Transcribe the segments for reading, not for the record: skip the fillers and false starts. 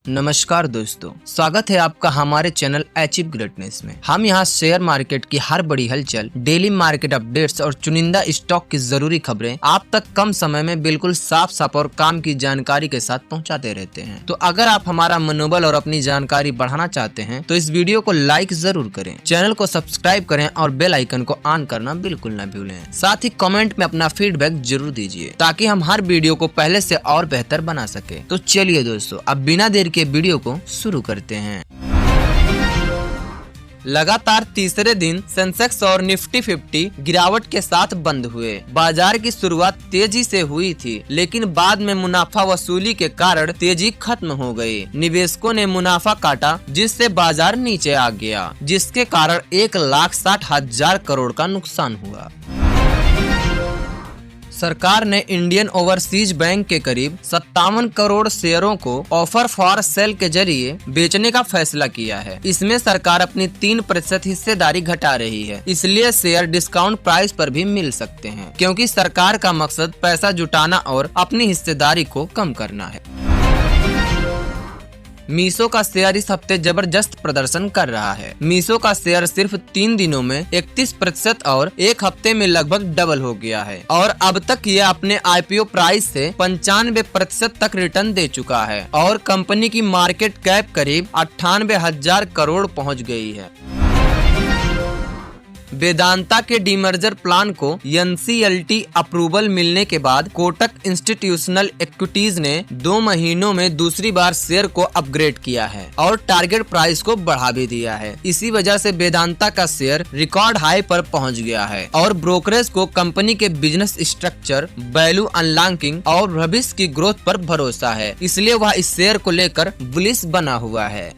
नमस्कार दोस्तों, स्वागत है आपका हमारे चैनल अचीव ग्रेटनेस में। हम यहाँ शेयर मार्केट की हर बड़ी हलचल, डेली मार्केट अपडेट्स और चुनिंदा स्टॉक की जरूरी खबरें आप तक कम समय में बिल्कुल साफ साफ और काम की जानकारी के साथ पहुँचाते रहते हैं। तो अगर आप हमारा मनोबल और अपनी जानकारी बढ़ाना चाहते हैं तो इस वीडियो को लाइक जरूर करें, चैनल को सब्सक्राइब करें और बेल आइकन को ऑन करना बिल्कुल न भूलें। साथ ही कमेंट में अपना फीडबैक जरूर दीजिए ताकि हम हर वीडियो को पहले से और बेहतर बना सके। तो चलिए दोस्तों, अब बिना देर के वीडियो को शुरू करते हैं। लगातार तीसरे दिन सेंसेक्स और निफ्टी 50 गिरावट के साथ बंद हुए। बाजार की शुरुआत तेजी से हुई थी, लेकिन बाद में मुनाफा वसूली के कारण तेजी खत्म हो गई। निवेशकों ने मुनाफा काटा, जिससे बाजार नीचे आ गया, जिसके कारण 1,60,000 करोड़ का नुकसान हुआ। सरकार ने इंडियन ओवरसीज बैंक के करीब 57 करोड़ शेयरों को ऑफर फॉर सेल के जरिए बेचने का फैसला किया है। इसमें सरकार अपनी 3% हिस्सेदारी घटा रही है, इसलिए शेयर डिस्काउंट प्राइस पर भी मिल सकते हैं, क्योंकि सरकार का मकसद पैसा जुटाना और अपनी हिस्सेदारी को कम करना है। मीशो का शेयर इस हफ्ते जबरदस्त प्रदर्शन कर रहा है। मीशो का शेयर सिर्फ 3 दिनों में 31% और एक हफ्ते में लगभग डबल हो गया है और अब तक ये अपने आईपीओ प्राइस से 95% तक रिटर्न दे चुका है और कंपनी की मार्केट कैप करीब 98,000 करोड़ पहुंच गई है। वेदांता के डीमर्जर प्लान को एनसीएलटी अप्रूवल मिलने के बाद कोटक इंस्टीट्यूशनल इक्विटीज ने 2 महीनों में दूसरी बार शेयर को अपग्रेड किया है और टारगेट प्राइस को बढ़ा भी दिया है। इसी वजह से वेदांता का शेयर रिकॉर्ड हाई पर पहुंच गया है और ब्रोकरेज को कंपनी के बिजनेस स्ट्रक्चर, वैल्यू अनलॉकिंग और भविष्य की ग्रोथ पर भरोसा है, इसलिए वह इस शेयर को लेकर बुलिश बना हुआ है।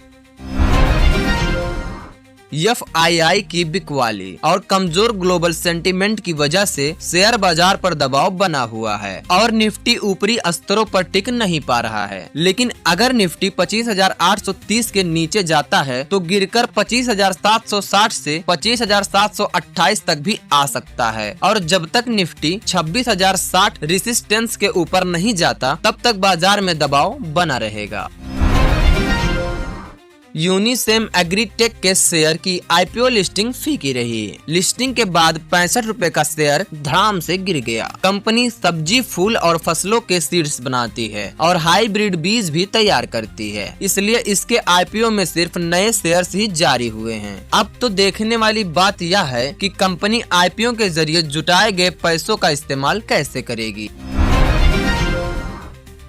एफआईआई की बिकवाली और कमजोर ग्लोबल सेंटीमेंट की वजह से शेयर बाजार पर दबाव बना हुआ है और निफ्टी ऊपरी स्तरों पर टिक नहीं पा रहा है। लेकिन अगर निफ्टी 25,830 के नीचे जाता है तो गिरकर 25,760 से 25,728 तक भी आ सकता है और जब तक निफ्टी 26,060 रेसिस्टेंस के ऊपर नहीं जाता तब तक बाजार में दबाव बना रहेगा। यूनिसेम एग्रीटेक के शेयर की आईपीओ लिस्टिंग फीकी रही। लिस्टिंग के बाद 65 रुपए का शेयर धड़ाम से गिर गया। कंपनी सब्जी, फूल और फसलों के सीड्स बनाती है और हाइब्रिड बीज भी तैयार करती है, इसलिए इसके आईपीओ में सिर्फ नए शेयर्स ही जारी हुए हैं। अब तो देखने वाली बात यह है कि कंपनी आईपीओ के जरिए जुटाए गए पैसों का इस्तेमाल कैसे करेगी।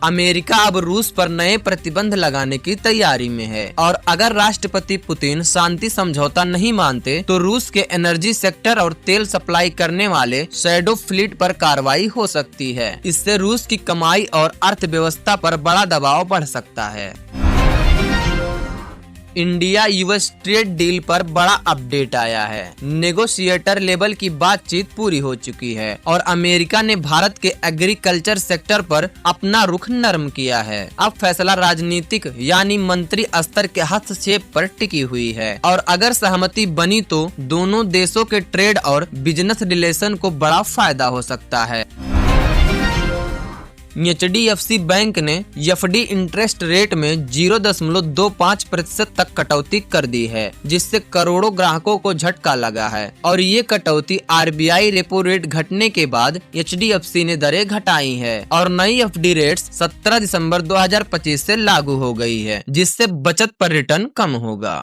अमेरिका अब रूस पर नए प्रतिबंध लगाने की तैयारी में है और अगर राष्ट्रपति पुतिन शांति समझौता नहीं मानते तो रूस के एनर्जी सेक्टर और तेल सप्लाई करने वाले शैडो फ्लीट पर कार्रवाई हो सकती है। इससे रूस की कमाई और अर्थव्यवस्था पर बड़ा दबाव बढ़ सकता है। इंडिया यूएस ट्रेड डील पर बड़ा अपडेट आया है। नेगोशिएटर लेवल की बातचीत पूरी हो चुकी है और अमेरिका ने भारत के एग्रीकल्चर सेक्टर पर अपना रुख नरम किया है। अब फैसला राजनीतिक यानी मंत्री स्तर के हस्तक्षेप पर टिकी हुई है और अगर सहमति बनी तो दोनों देशों के ट्रेड और बिजनेस रिलेशन को बड़ा फायदा हो सकता है। एचडीएफसी बैंक ने एफडी इंटरेस्ट रेट में 0.25% तक कटौती कर दी है, जिससे करोड़ों ग्राहकों को झटका लगा है और ये कटौती आरबीआई रेपो रेट घटने के बाद एचडीएफसी ने दरें घटाई है और नई एफडी रेट्स 17 दिसंबर 2025 से लागू हो गई है, जिससे बचत पर रिटर्न कम होगा।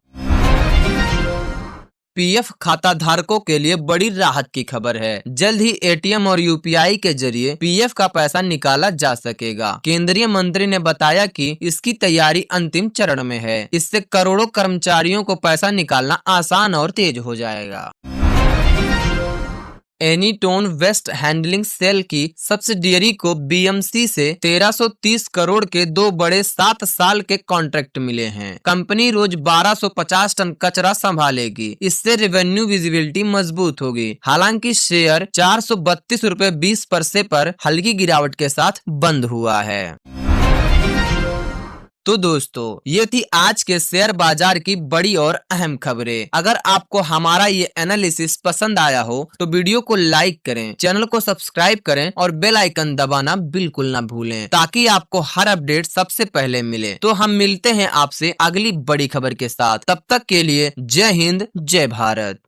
पीएफ खाता धारकों के लिए बड़ी राहत की खबर है। जल्द ही एटीएम और यूपीआई के जरिए पीएफ का पैसा निकाला जा सकेगा। केंद्रीय मंत्री ने बताया कि इसकी तैयारी अंतिम चरण में है। इससे करोड़ों कर्मचारियों को पैसा निकालना आसान और तेज हो जाएगा। एनीटोन वेस्ट हैंडलिंग सेल की सब्सिडियरी को बीएमसी से 1330 करोड़ के 2 बड़े 7 साल के कॉन्ट्रैक्ट मिले हैं। कंपनी रोज 1250 टन कचरा संभालेगी। इससे रेवेन्यू विजिबिलिटी मजबूत होगी। हालांकि शेयर 432 रुपए 20 पैसे पर हल्की गिरावट के साथ बंद हुआ है। तो दोस्तों ये थी आज के शेयर बाजार की बड़ी और अहम खबरें। अगर आपको हमारा ये एनालिसिस पसंद आया हो तो वीडियो को लाइक करें, चैनल को सब्सक्राइब करें और बेल आइकन दबाना बिल्कुल ना भूलें ताकि आपको हर अपडेट सबसे पहले मिले। तो हम मिलते हैं आपसे अगली बड़ी खबर के साथ। तब तक के लिए जय हिंद, जय भारत।